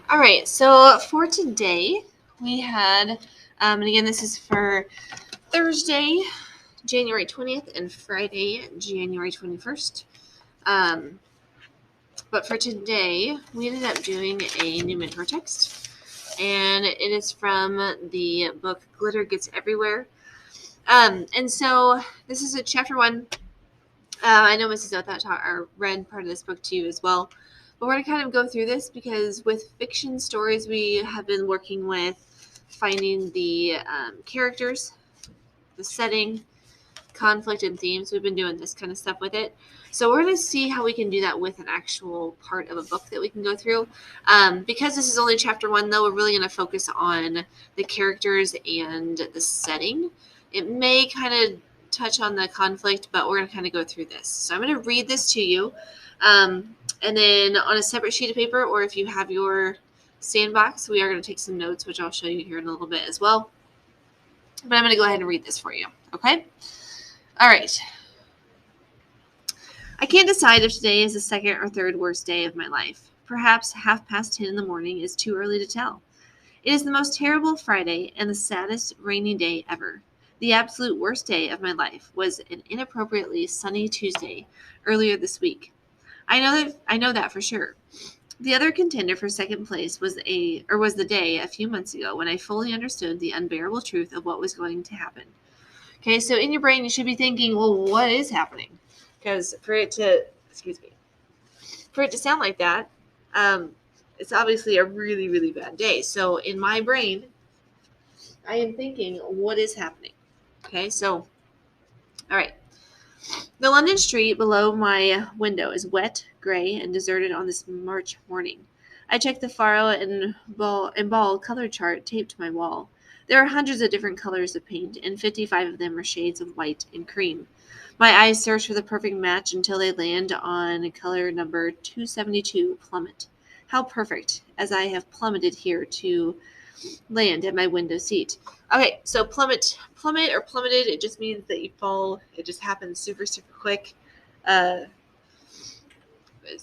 All right, so for today, we had, and again, this is for Thursday, January 20th, and Friday, January 21st. But for today, we ended up doing a new mentor text, and it is from the book Glitter Gets Everywhere. And so this is a chapter 1. I know Mrs. Othot read part of this book to you as well. But we're going to kind of go through this because with fiction stories, we have been working with finding the characters, the setting, conflict, and themes. We've been doing this kind of stuff with it. So we're going to see how we can do that with an actual part of a book that we can go through. Because this is only chapter 1, though, we're really going to focus on the characters and the setting. It may kind of touch on the conflict, but we're going to kind of go through this. So I'm going to read this to you. And then on a separate sheet of paper, or if you have your sandbox, we are going to take some notes, which I'll show you here in a little bit as well. But I'm going to go ahead and read this for you. Okay? All right. I can't decide if today is the second or third worst day of my life. Perhaps 10:30 in the morning is too early to tell. It is the most terrible Friday and the saddest rainy day ever. The absolute worst day of my life was an inappropriately sunny Tuesday earlier this week. I know that for sure. The other contender for second place was the day a few months ago when I fully understood the unbearable truth of what was going to happen. Okay, so in your brain you should be thinking, well, what is happening? Because for it to sound like that, it's obviously a really, really bad day. So in my brain, I am thinking, what is happening? Okay, so, all right. The London street below my window is wet, gray, and deserted on this March morning. I check the faro and ball color chart taped to my wall. There are hundreds of different colors of paint, and 55 of them are shades of white and cream. My eyes search for the perfect match until they land on color number 272, plummet. How perfect, as I have plummeted here to land at my window seat. Okay, so plummet or plummeted, it just means that you fall. It just happens super, super quick. That's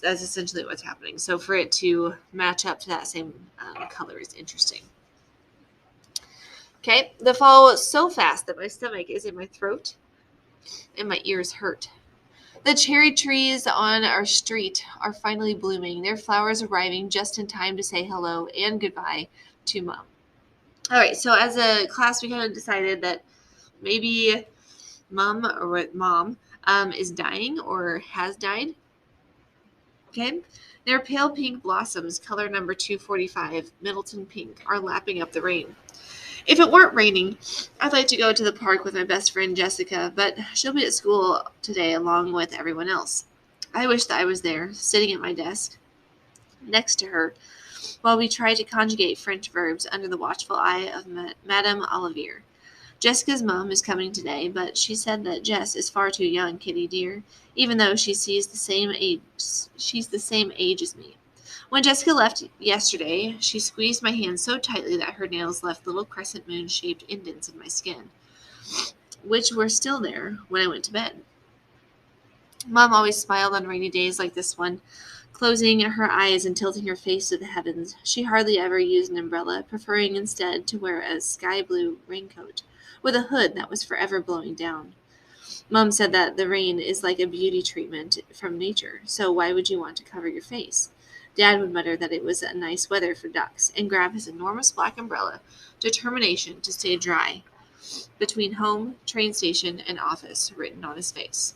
essentially what's happening. So for it to match up to that same color is interesting. Okay, the fall was so fast that my stomach is in my throat and my ears hurt. The cherry trees on our street are finally blooming, their flowers arriving just in time to say hello and goodbye to Mom. All right, so as a class, we kind of decided that maybe Mom is dying or has died. Okay, their pale pink blossoms, color number 245, Middleton pink, are lapping up the rain. If it weren't raining, I'd like to go to the park with my best friend Jessica, but she'll be at school today along with everyone else. I wish that I was there, sitting at my desk next to her, while we try to conjugate French verbs under the watchful eye of Madame Olivier. Jessica's mom is coming today, but she said that Jess is far too young, Kitty dear, even though she's the same age as me. When Jessica left yesterday, she squeezed my hand so tightly that her nails left little crescent moon-shaped indents in my skin, which were still there when I went to bed. Mom always smiled on rainy days like this one, closing her eyes and tilting her face to the heavens. She hardly ever used an umbrella, preferring instead to wear a sky-blue raincoat with a hood that was forever blowing down. Mom said that the rain is like a beauty treatment from nature, so why would you want to cover your face? Dad would mutter that it was a nice weather for ducks and grab his enormous black umbrella, determination to stay dry, between home, train station, and office, written on his face.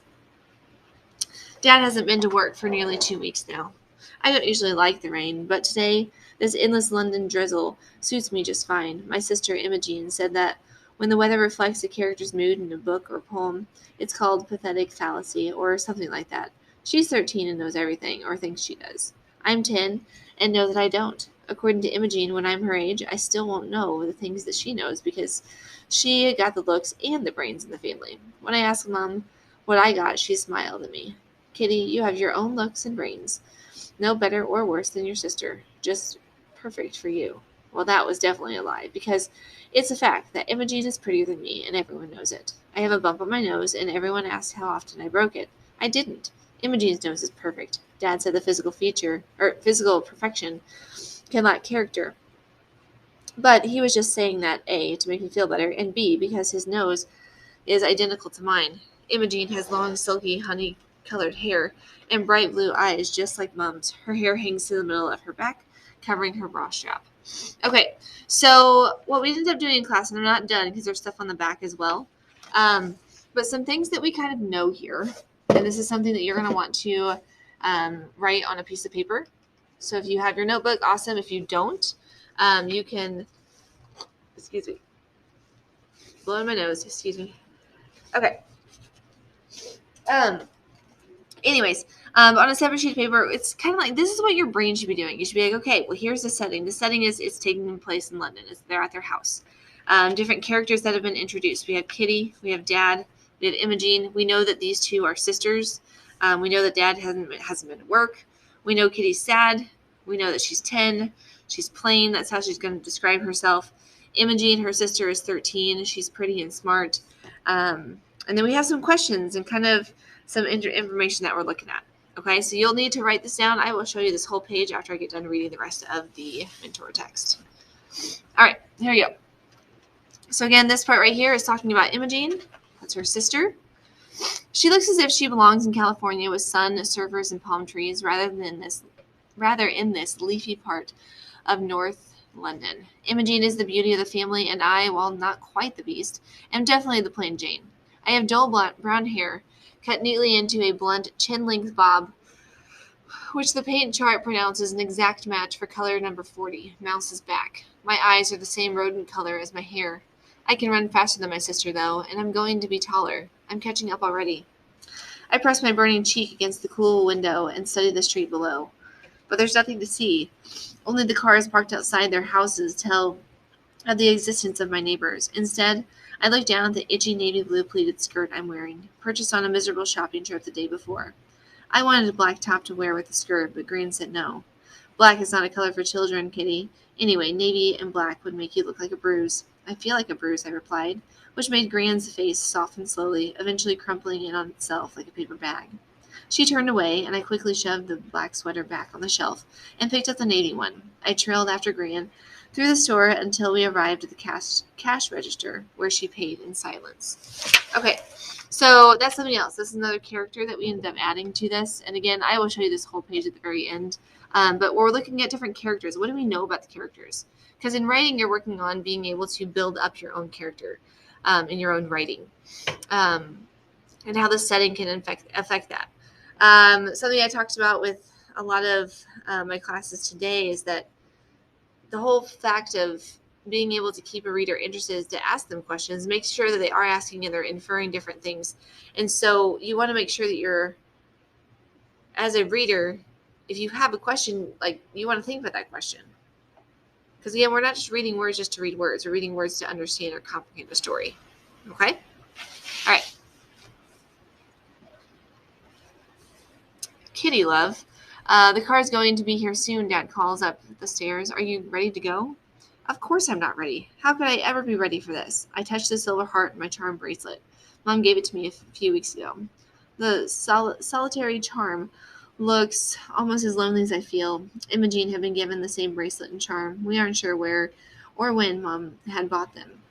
Dad hasn't been to work for nearly 2 weeks now. I don't usually like the rain, but today, this endless London drizzle suits me just fine. My sister Imogen said that when the weather reflects a character's mood in a book or poem, it's called pathetic fallacy or something like that. She's 13 and knows everything, or thinks she does. I'm 10 and know that I don't. According to Imogen, when I'm her age, I still won't know the things that she knows because she got the looks and the brains in the family. When I asked Mom what I got, she smiled at me. Kitty, you have your own looks and brains. No better or worse than your sister. Just perfect for you. Well, that was definitely a lie, because it's a fact that Imogen is prettier than me, and everyone knows it. I have a bump on my nose, and everyone asked how often I broke it. I didn't. Imogen's nose is perfect. Dad said the physical perfection can lack character. But he was just saying that, A, to make me feel better, and B, because his nose is identical to mine. Imogene has long, silky, honey-colored hair and bright blue eyes, just like Mom's. Her hair hangs to the middle of her back, covering her bra strap. Okay, so what we ended up doing in class, and I'm not done because there's stuff on the back as well, but some things that we kind of know here, and this is something that you're going to want to write on a piece of paper. So if you have your notebook, awesome. If you don't, you can, excuse me, blowing my nose, excuse me. Okay. Anyways, on a separate sheet of paper, it's kind of like, this is what your brain should be doing. You should be like, okay, well, here's the setting. The setting is it's taking place in London. They're at their house. Different characters that have been introduced. We have Kitty, we have Dad, we have Imogene. We know that these two are sisters. We know that Dad hasn't been at work. We know Kitty's sad. We know that she's 10. She's plain. That's how she's going to describe herself. Imogene, her sister, is 13. She's pretty and smart. And then we have some questions and kind of some information that we're looking at. Okay, so you'll need to write this down. I will show you this whole page after I get done reading the rest of the mentor text. All right, here we go. So again, this part right here is talking about Imogene. That's her sister. She looks as if she belongs in California with sun, surfers, and palm trees, rather in this leafy part of North London. Imogene is the beauty of the family, and I, while not quite the beast, am definitely the plain Jane. I have dull brown hair, cut neatly into a blunt chin-length bob, which the paint chart pronounces an exact match for color number 40, Mouse's back. My eyes are the same rodent color as my hair. I can run faster than my sister, though, and I'm going to be taller. I'm catching up already. I press my burning cheek against the cool window and study the street below. But there's nothing to see. Only the cars parked outside their houses tell of the existence of my neighbors. Instead, I look down at the itchy navy blue pleated skirt I'm wearing, purchased on a miserable shopping trip the day before. I wanted a black top to wear with the skirt, but Gran said no. Black is not a color for children, Kitty. Anyway, navy and black would make you look like a bruise. I feel like a bruise, I replied, which made Gran's face soften slowly, eventually crumpling in on itself like a paper bag. She turned away, and I quickly shoved the black sweater back on the shelf and picked up the navy one. I trailed after Gran through the store until we arrived at the cash register, where she paid in silence. Okay, so that's something else. This is another character that we ended up adding to this. And again, I will show you this whole page at the very end. But we're looking at different characters. What do we know about the characters? Because in writing, you're working on being able to build up your own character in your own writing, and how the setting can affect that. Something I talked about with a lot of my classes today is that the whole fact of being able to keep a reader interested is to ask them questions, make sure that they are asking and they're inferring different things. And so you want to make sure that you're, as a reader, if you have a question, like, you want to think about that question. Because again, we're not just reading words just to read words. We're reading words to understand or comprehend a story. Okay? All right. Kitty, love. The car's going to be here soon, Dad calls up the stairs. Are you ready to go? Of course I'm not ready. How could I ever be ready for this? I touched the silver heart in my charm bracelet. Mom gave it to me a few weeks ago. The solitary charm looks almost as lonely as I feel. Imogene had been given the same bracelet and charm. We aren't sure where or when Mom had bought them.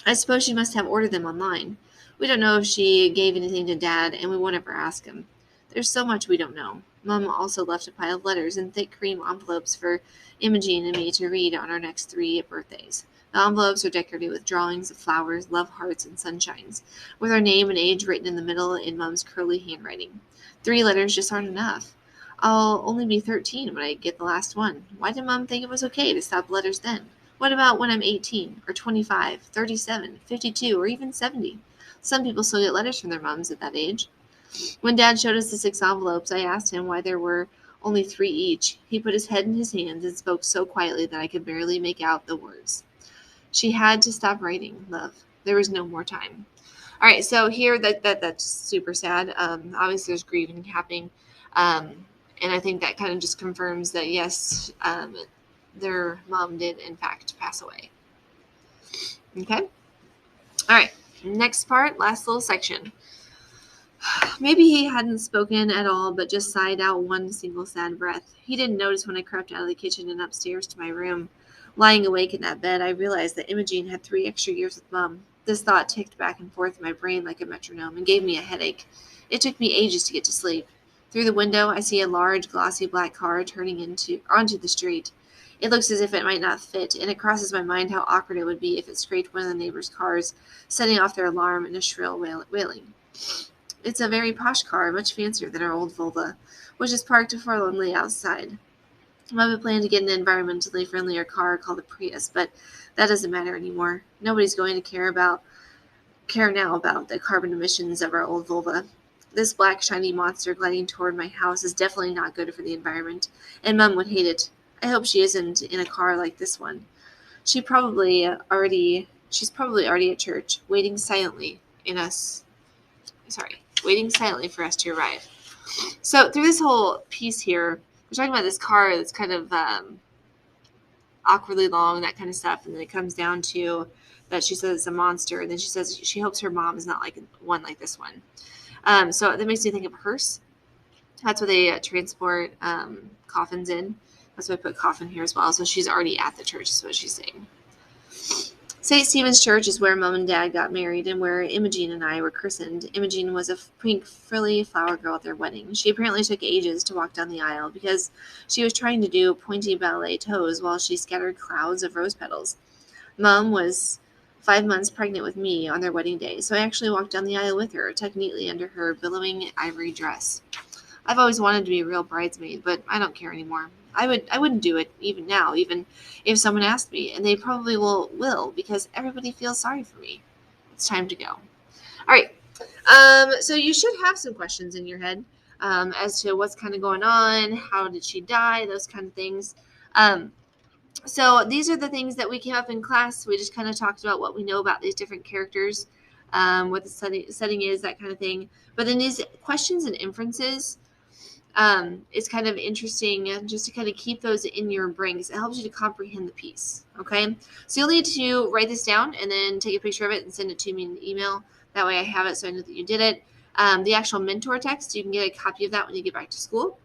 I suppose she must have ordered them online. We don't know if she gave anything to Dad, and we won't ever ask him. There's so much we don't know. Mom also left a pile of letters in thick cream envelopes for Imogene and me to read on our next 3 birthdays. The envelopes are decorated with drawings of flowers, love hearts, and sunshines, with our name and age written in the middle in Mom's curly handwriting. 3 letters just aren't enough. I'll only be 13 when I get the last one. Why did Mom think it was okay to stop letters then? What about when I'm 18, or 25, 37, 52, or even 70? Some people still get letters from their moms at that age. When Dad showed us the 6 envelopes, I asked him why there were only 3 each. He put his head in his hands and spoke so quietly that I could barely make out the words. She had to stop writing, love. There was no more time. All right, so here that's super sad. Obviously, there's grieving happening, and I think that kind of just confirms that yes, their mom did in fact pass away. Okay. All right. Next part, last little section. Maybe he hadn't spoken at all, but just sighed out one single sad breath. He didn't notice when I crept out of the kitchen and upstairs to my room. Lying awake in that bed, I realized that Imogene had 3 extra years with Mum. This thought ticked back and forth in my brain like a metronome and gave me a headache. It took me ages to get to sleep. Through the window, I see a large, glossy black car turning onto the street. It looks as if it might not fit, and it crosses my mind how awkward it would be if it scraped one of the neighbors' cars, setting off their alarm in a shrill wailing. It's a very posh car, much fancier than our old Volvo, which is parked forlornly outside. Mom had planned to get an environmentally friendlier car called the Prius, but that doesn't matter anymore. Nobody's going to care now about the carbon emissions of our old Volvo. This black shiny monster gliding toward my house is definitely not good for the environment, and Mum would hate it. I hope she isn't in a car like this one. She's probably already at church, waiting silently for us to arrive. So through this whole piece here, we're talking about this car that's kind of awkwardly long, that kind of stuff, and then it comes down to that she says it's a monster, and then she says she hopes her mom is not like one like this one. So that makes me think of a hearse. That's what they transport coffins in. That's why I put coffin here as well. So she's already at the church, is what she's saying. St. Stephen's Church is where Mom and Dad got married and where Imogene and I were christened. Imogene was a pink, frilly flower girl at their wedding. She apparently took ages to walk down the aisle because she was trying to do pointy ballet toes while she scattered clouds of rose petals. Mom was 5 months pregnant with me on their wedding day, so I actually walked down the aisle with her, tucked neatly under her billowing ivory dress. I've always wanted to be a real bridesmaid, but I don't care anymore. I wouldn't do it even now, even if someone asked me, and they probably will because everybody feels sorry for me. It's time to go. All right. So you should have some questions in your head as to what's kind of going on, how did she die, those kind of things. So these are the things that we came up in class. We just kind of talked about what we know about these different characters, what the setting is, that kind of thing. But then these questions and inferences, it's kind of interesting just to kind of keep those in your brain because it helps you to comprehend the piece. Okay, so you'll need to write this down and then take a picture of it and send it to me in the email. That way I have it so I know that you did it. The actual mentor text, you can get a copy of that when you get back to school.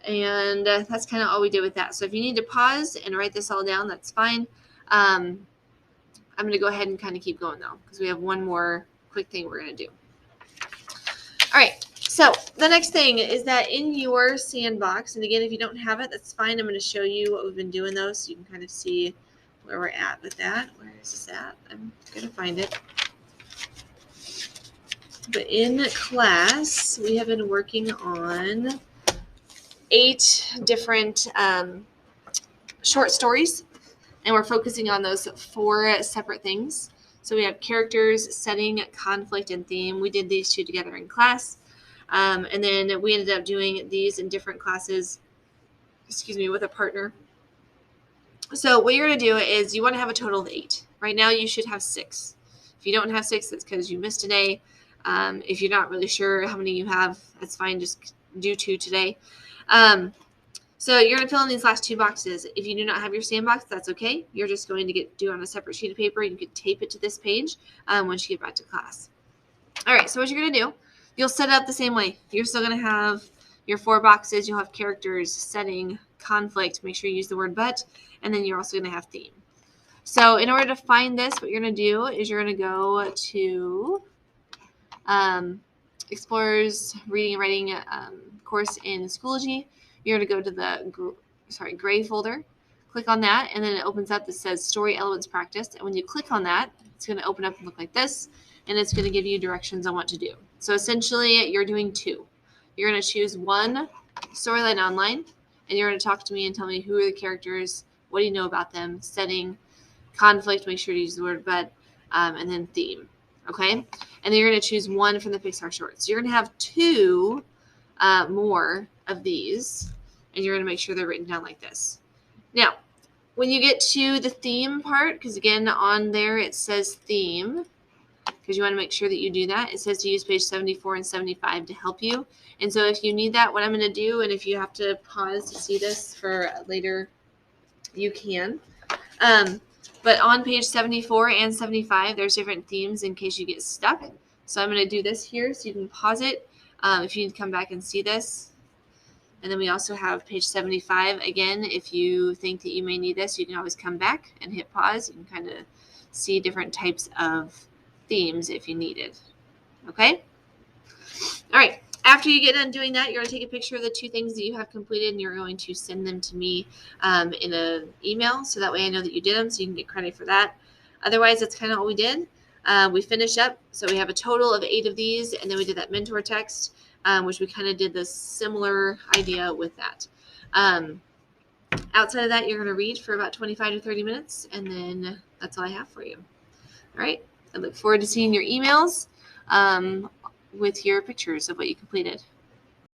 And that's kind of all we did with that. So if you need to pause and write this all down, that's fine. I'm going to go ahead and kind of keep going though because we have one more quick thing we're going to do. All right. So the next thing is that in your sandbox, and again, if you don't have it, that's fine. I'm going to show you what we've been doing though, so you can kind of see where we're at with that. Where is this at? I'm going to find it. But in class, we have been working on 8 different short stories, and we're focusing on those 4 separate things. So we have characters, setting, conflict, and theme. We did these 2 together in class. And then we ended up doing these in different classes, with a partner. So what you're going to do is you want to have a total of 8. Right now you should have 6. If you don't have 6, that's because you missed a day. If you're not really sure how many you have, that's fine. Just do 2 today. So you're going to fill in these last 2 boxes. If you do not have your sandbox, that's okay. You're just going to do it on a separate sheet of paper. You can tape it to this page once you get back to class. All right, so what you're going to do, you'll set it up the same way. You're still going to have your 4 boxes. You'll have characters, setting, conflict. Make sure you use the word but. And then you're also going to have theme. So in order to find this, what you're going to do is you're going to go to Explorers Reading and Writing course in Schoology. You're going to go to the gray folder. Click on that, and then it opens up that says Story Elements Practice. And when you click on that, it's going to open up and look like this. And it's going to give you directions on what to do. So essentially, you're doing 2. You're going to choose one storyline online, and you're going to talk to me and tell me who are the characters, what do you know about them, setting, conflict, make sure to use the word but, and then theme. Okay? And then you're going to choose one from the Pixar shorts. So you're going to have 2 more of these, and you're going to make sure they're written down like this. Now, when you get to the theme part, because again, on there it says theme, because you want to make sure that you do that. It says to use page 74 and 75 to help you. And so if you need that, what I'm going to do, and if you have to pause to see this for later, you can. But on page 74 and 75, there's different themes in case you get stuck. So I'm going to do this here so you can pause it. if you need to come back and see this. And then we also have page 75. Again, if you think that you may need this, you can always come back and hit pause. You can kind of see different types of themes if you needed. Okay? All right. After you get done doing that, you're going to take a picture of the 2 things that you have completed, and you're going to send them to me in an email, so that way I know that you did them, so you can get credit for that. Otherwise, that's kind of all we did. We finished up, so we have a total of 8 of these, and then we did that mentor text, which we kind of did this similar idea with that. Outside of that, you're going to read for about 25 to 30 minutes, and then that's all I have for you. All right. I look forward to seeing your emails with your pictures of what you completed.